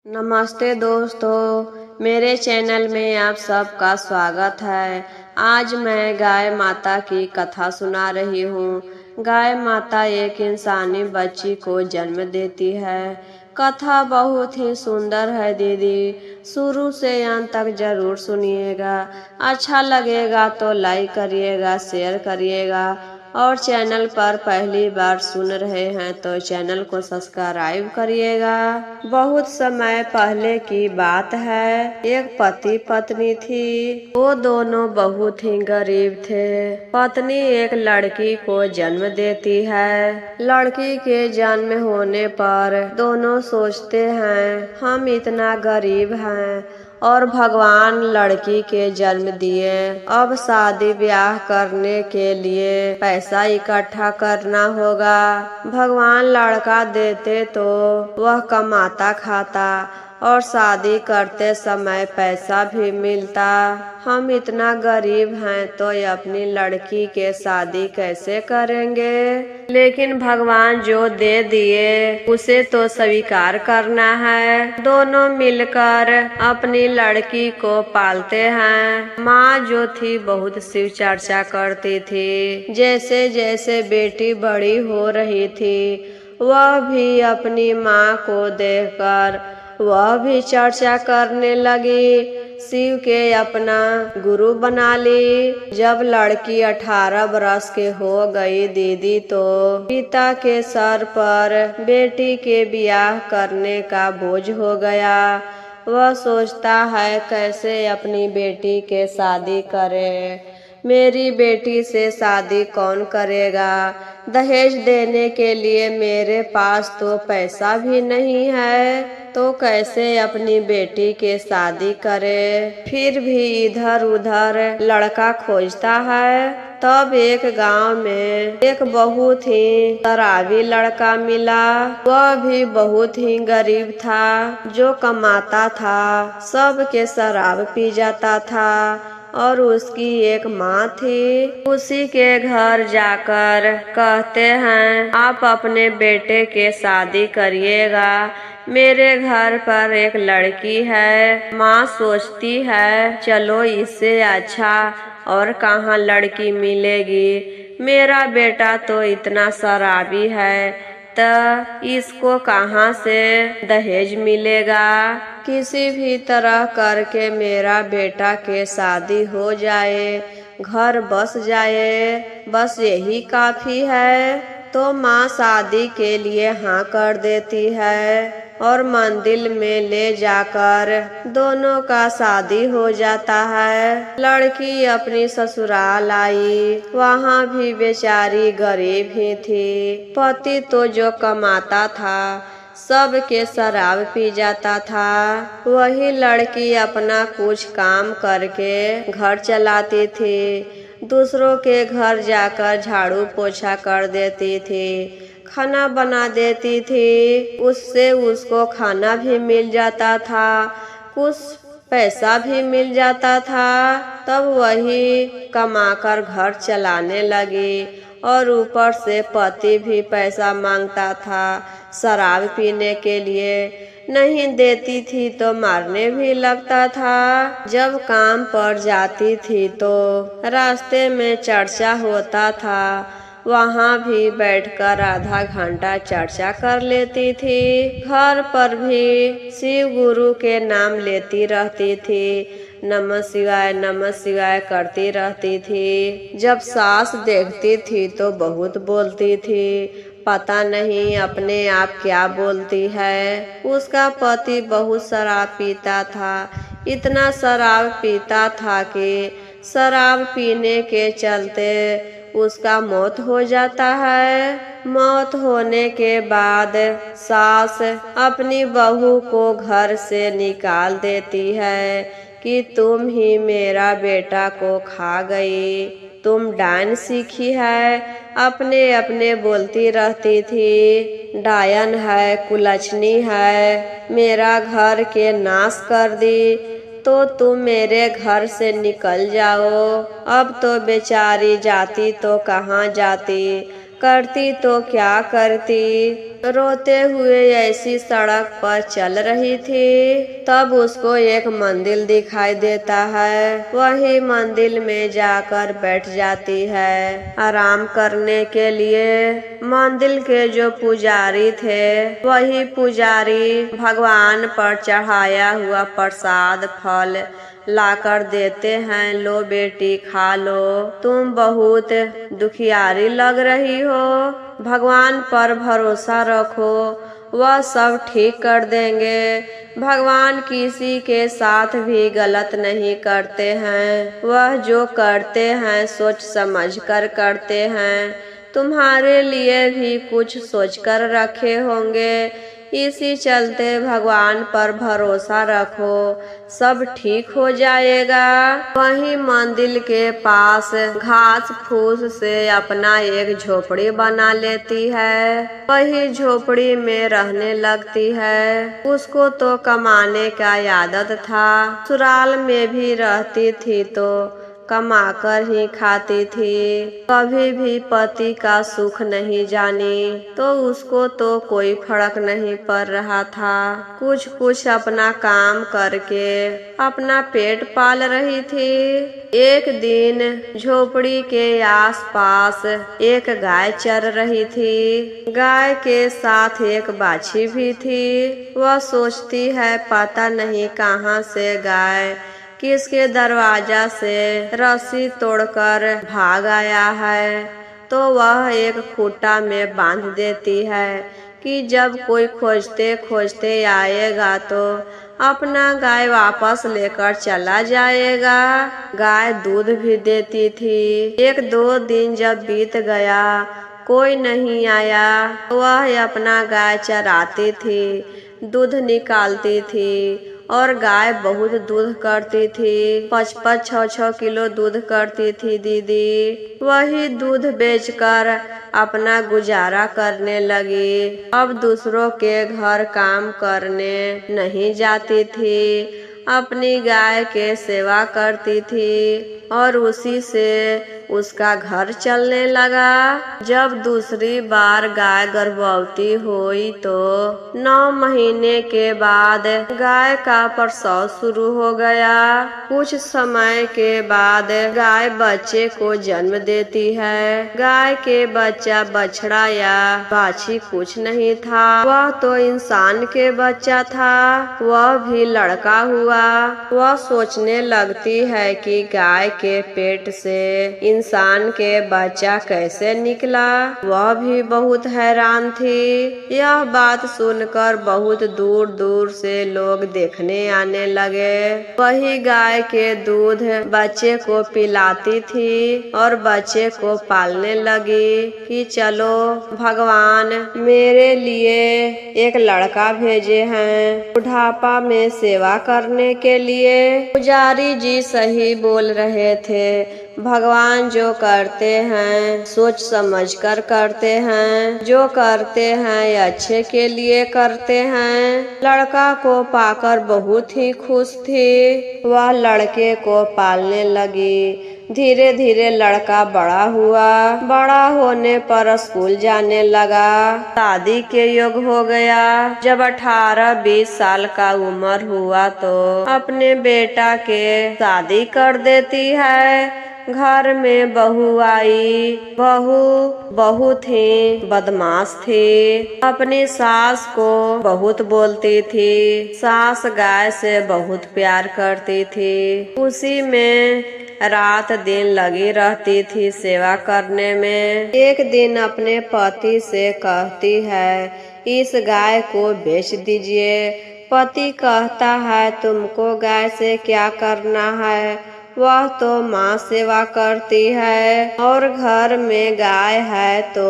नमस्ते दोस्तों, मेरे चैनल में आप सबका स्वागत है। आज मैं गाय माता की कथा सुना रही हूँ। गाय माता एक इंसानी बच्ची को जन्म देती है। कथा बहुत ही सुंदर है दीदी, शुरू से अंत तक जरूर सुनिएगा। अच्छा लगेगा तो लाइक करिएगा, शेयर करिएगा और चैनल पर पहली बार सुन रहे हैं तो चैनल को सब्सक्राइब करिएगा। बहुत समय पहले की बात है, एक पति पत्नी थी। वो दोनों बहुत ही गरीब थे। पत्नी एक लड़की को जन्म देती है। लड़की के जन्म होने पर दोनों सोचते हैं हम इतना गरीब हैं और भगवान लड़की के जन्म दिए, अब शादी ब्याह करने के लिए पैसा इकट्ठा करना होगा। भगवान लड़का देते तो वह कमाता खाता और शादी करते समय पैसा भी मिलता। हम इतना गरीब हैं तो अपनी लड़की के शादी कैसे करेंगे? लेकिन भगवान जो दे दिए उसे तो स्वीकार करना है। दोनों मिलकर अपनी लड़की को पालते हैं। माँ जो थी बहुत शिव चर्चा करती थी। जैसे जैसे बेटी बड़ी हो रही थी वह भी अपनी माँ को देखकर वह भी चर्चा करने लगी। शिव के अपना गुरु बना ली। जब लड़की 18 बरस के हो गई दीदी तो पिता के सर पर बेटी के ब्याह करने का बोझ हो गया। वह सोचता है कैसे अपनी बेटी के शादी करे। मेरी बेटी से शादी कौन करेगा? दहेज देने के लिए मेरे पास तो पैसा भी नहीं है, तो कैसे अपनी बेटी के शादी करे? फिर भी इधर उधर लड़का खोजता है। तब एक गांव में एक बहुत ही शराबी लड़का मिला। वह भी बहुत ही गरीब था। जो कमाता था सबके शराब पी जाता था और उसकी एक माँ थी। उसी के घर जाकर कहते हैं आप अपने बेटे के शादी करिएगा, मेरे घर पर एक लड़की है। माँ सोचती है चलो इससे अच्छा और कहाँ लड़की मिलेगी। मेरा बेटा तो इतना शराबी है तो इसको कहाँ से दहेज मिलेगा? किसी भी तरह करके मेरा बेटा के शादी हो जाए, घर बस जाए, बस यही काफी है। तो माँ शादी के लिए हाँ कर देती है और मंदिर में ले जाकर दोनों का शादी हो जाता है। लड़की अपनी ससुराल आई, वहाँ भी बेचारी गरीब ही थी। पति तो जो कमाता था सबके शराब पी जाता था। वही लड़की अपना कुछ काम करके घर चलाती थी। दूसरों के घर जाकर झाड़ू पोछा कर देती थी, खाना बना देती थी। उससे उसको खाना भी मिल जाता था, कुछ पैसा भी मिल जाता था। तब वही कमाकर घर चलाने लगी और ऊपर से पति भी पैसा मांगता था शराब पीने के लिए। नहीं देती थी तो मारने भी लगता था। जब काम पर जाती थी तो रास्ते में चर्चा होता था, वहाँ भी बैठकर आधा घंटा चर्चा कर लेती थी। घर पर भी शिव गुरु के नाम लेती रहती थी, नमः शिवाय करती रहती थी। जब सास देखती थी तो बहुत बोलती थी, पता नहीं अपने आप क्या बोलती है। उसका पति बहुत शराब पीता था, इतना शराब पीता था कि शराब पीने के चलते उसका मौत हो जाता है। मौत होने के बाद सास अपनी बहू को घर से निकाल देती है कि तुम ही मेरा बेटा को खा गई, तुम डायन सीखी है। अपने अपने बोलती रहती थी, डायन है, कुलछनी है, मेरा घर के नाश कर दी, तो तुम मेरे घर से निकल जाओ। अब तो बेचारी जाती तो कहाँ जाती, करती तो क्या करती। रोते हुए ऐसी सड़क पर चल रही थी, तब उसको एक मंदिर दिखाई देता है। वही मंदिर में जाकर बैठ जाती है आराम करने के लिए। मंदिर के जो पुजारी थे, वही पुजारी भगवान पर चढ़ाया हुआ प्रसाद फल लाकर देते हैं। लो बेटी खा लो, तुम बहुत दुखियारी लग रही हो, भगवान पर भरोसा रखो, वह सब ठीक कर देंगे। भगवान किसी के साथ भी गलत नहीं करते हैं, वह जो करते हैं सोच समझ कर करते हैं। तुम्हारे लिए भी कुछ सोचकर रखे होंगे, इसी चलते भगवान पर भरोसा रखो, सब ठीक हो जाएगा। वहीं मंदिर के पास घास फूस से अपना एक झोपड़ी बना लेती है। वही झोपड़ी में रहने लगती है। उसको तो कमाने का आदत था, ससुराल में भी रहती थी तो कमाकर ही खाती थी, कभी भी पति का सुख नहीं जानी, तो उसको तो कोई फर्क नहीं पड़ रहा था। कुछ कुछ अपना काम करके अपना पेट पाल रही थी। एक दिन झोपड़ी के आसपास एक गाय चर रही थी। गाय के साथ एक बाछी भी थी। वह सोचती है पता नहीं कहाँ से गाय किसके दरवाजा से रस्सी तोड़कर भाग आया है, तो वह एक खूंटा में बांध देती है कि जब कोई खोजते खोजते आएगा तो अपना गाय वापस लेकर चला जाएगा। गाय दूध भी देती थी। एक दो दिन जब बीत गया, कोई नहीं आया, वह अपना गाय चराती थी, दूध निकालती थी और गाय बहुत दूध करती थी। 5-6 किलो दूध करती थी दीदी। वही दूध बेचकर अपना गुजारा करने लगी। अब दूसरों के घर काम करने नहीं जाती थी, अपनी गाय के सेवा करती थी और उसी से उसका घर चलने लगा। जब दूसरी बार गाय गर्भवती हुई तो 9 महीने के बाद गाय का प्रसव शुरू हो गया। कुछ समय के बाद गाय बच्चे को जन्म देती है। गाय के बच्चा बछड़ा या बाछी कुछ नहीं था, वह तो इंसान के बच्चा था। वह भी लड़का हुआ। वह सोचने लगती है कि गाय के पेट से इंसान के बच्चा कैसे निकला। वह भी बहुत हैरान थी। यह बात सुनकर बहुत दूर दूर से लोग देखने आने लगे। वही गाय के दूध बच्चे को पिलाती थी और बच्चे को पालने लगी कि चलो भगवान मेरे लिए एक लड़का भेजे हैं बुढ़ापा में सेवा करने के लिए। पुजारी जी सही बोल रहे थे, भगवान जो करते हैं सोच समझ कर करते हैं, जो करते हैं अच्छे के लिए करते हैं। लड़का को पाकर बहुत ही खुश थी। वह लड़के को पालने लगी। धीरे धीरे लड़का बड़ा हुआ। बड़ा होने पर स्कूल जाने लगा। शादी के योग हो गया। जब 18-20 साल का उम्र हुआ तो अपने बेटा के शादी कर देती है। घर में बहू आई। बहू बहुत ही बदमाश थी। अपनी सास को बहुत बोलती थी। सास गाय से बहुत प्यार करती थी। उसी में रात दिन लगी रहती थी सेवा करने में। एक दिन अपने पति से कहती है, इस गाय को बेच दीजिए। पति कहता है, तुमको गाय से क्या करना है, वह तो माँ सेवा करती है और घर में गाय है तो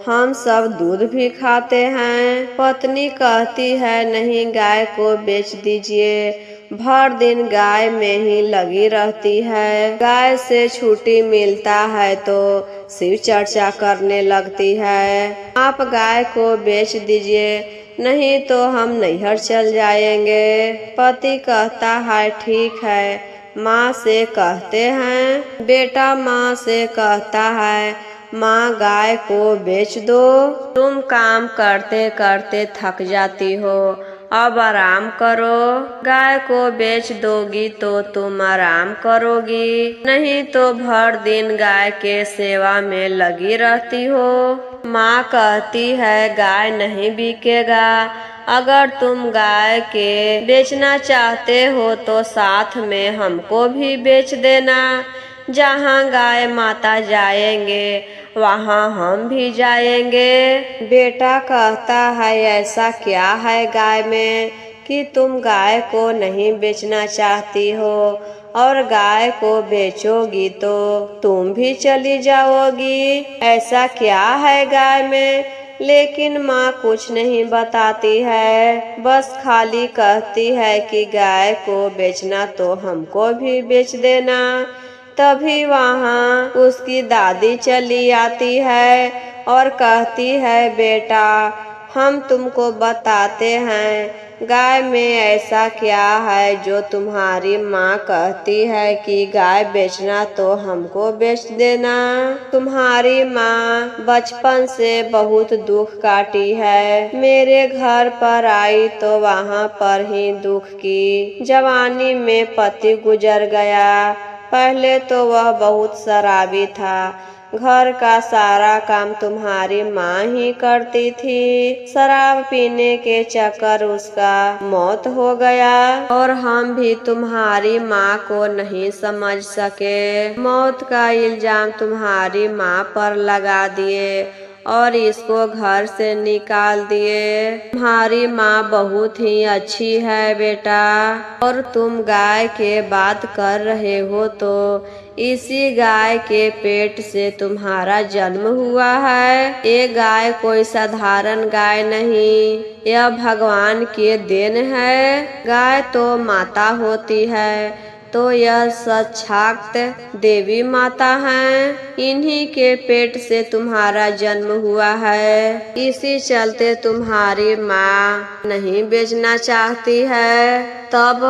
हम सब दूध भी खाते हैं। पत्नी कहती है, नहीं गाय को बेच दीजिए। भर दिन गाय में ही लगी रहती है। गाय से छुट्टी मिलता है तो शिव चर्चा करने लगती है। आप गाय को बेच दीजिए, नहीं तो हम नैहर चल जाएंगे। पति कहता है, ठीक है। माँ से कहते हैं। बेटा माँ से कहता है, माँ गाय को बेच दो। तुम काम करते करते थक जाती हो, अब आराम करो। गाय को बेच दोगी तो तुम आराम करोगी, नहीं तो भर दिन गाय के सेवा में लगी रहती हो। माँ कहती है गाय नहीं बिकेगा, अगर तुम गाय के बेचना चाहते हो तो साथ में हमको भी बेच देना। जहाँ गाय माता जाएंगे वहाँ हम भी जाएंगे। बेटा कहता है ऐसा क्या है गाय में कि तुम गाय को नहीं बेचना चाहती हो, और गाय को बेचोगी तो तुम भी चली जाओगी। ऐसा क्या है गाय में? लेकिन माँ कुछ नहीं बताती है, बस खाली कहती है कि गाय को बेचना तो हमको भी बेच देना। तभी वहाँ उसकी दादी चली आती है और कहती है बेटा हम तुमको बताते हैं गाय में ऐसा क्या है जो तुम्हारी माँ कहती है कि गाय बेचना तो हमको बेच देना। तुम्हारी माँ बचपन से बहुत दुख काटी है, मेरे घर पर आई तो वहाँ पर ही दुख की। जवानी में पति गुजर गया, पहले तो वह बहुत शराबी था, घर का सारा काम तुम्हारी माँ ही करती थी। शराब पीने के चक्कर उसका मौत हो गया, और हम भी तुम्हारी माँ को नहीं समझ सके। मौत का इल्जाम तुम्हारी माँ पर लगा दिए और इसको घर से निकाल दिए। तुम्हारी माँ बहुत ही अच्छी है बेटा, और तुम गाय के बात कर रहे हो तो इसी गाय के पेट से तुम्हारा जन्म हुआ है। ये गाय कोई साधारण गाय नहीं, यह भगवान की देन है। गाय तो माता होती है तो यह साक्षात देवी माता हैं, इन्हीं के पेट से तुम्हारा जन्म हुआ है। इसी चलते तुम्हारी माँ नहीं बेचना चाहती है। तब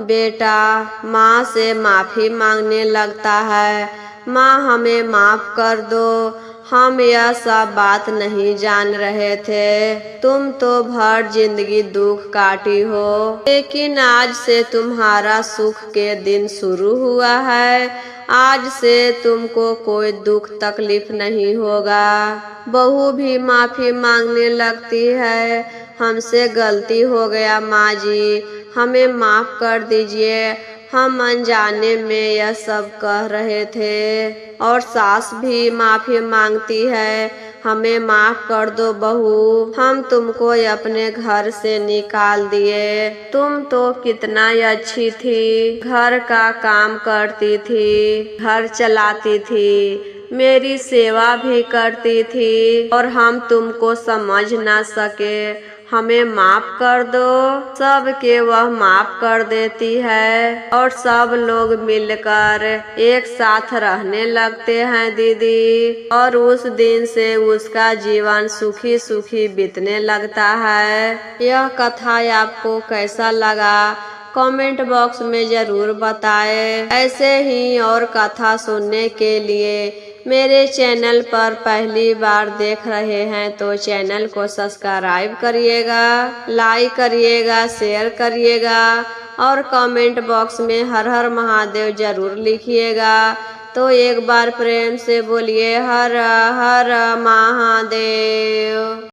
बेटा माँ से माफी मांगने लगता है, माँ हमें माफ कर दो, हम यह सब बात नहीं जान रहे थे, तुम तो भर जिंदगी दुख काटी हो, लेकिन आज से तुम्हारा सुख के दिन शुरू हुआ है। आज से तुमको कोई दुख तकलीफ नहीं होगा। बहू भी माफी मांगने लगती है, हमसे गलती हो गया माँ जी, हमें माफ कर दीजिए, हम अनजाने में यह सब कह रहे थे। और सास भी माफी मांगती है, हमें माफ कर दो बहू, हम तुमको अपने घर से निकाल दिए। तुम तो कितना अच्छी थी, घर का काम करती थी, घर चलाती थी, मेरी सेवा भी करती थी, और हम तुमको समझ ना सके, हमें माफ कर दो। सब के वह माफ कर देती है और सब लोग मिलकर एक साथ रहने लगते हैं दीदी, और उस दिन से उसका जीवन सुखी सुखी बीतने लगता है। यह कथा आपको कैसा लगा कमेंट बॉक्स में जरूर बताएं। ऐसे ही और कथा सुनने के लिए मेरे चैनल पर पहली बार देख रहे हैं तो चैनल को सब्सक्राइब करिएगा, लाइक करिएगा, शेयर करिएगा, और कमेंट बॉक्स में हर हर महादेव जरूर लिखिएगा। तो एक बार प्रेम से बोलिए हर हर महादेव।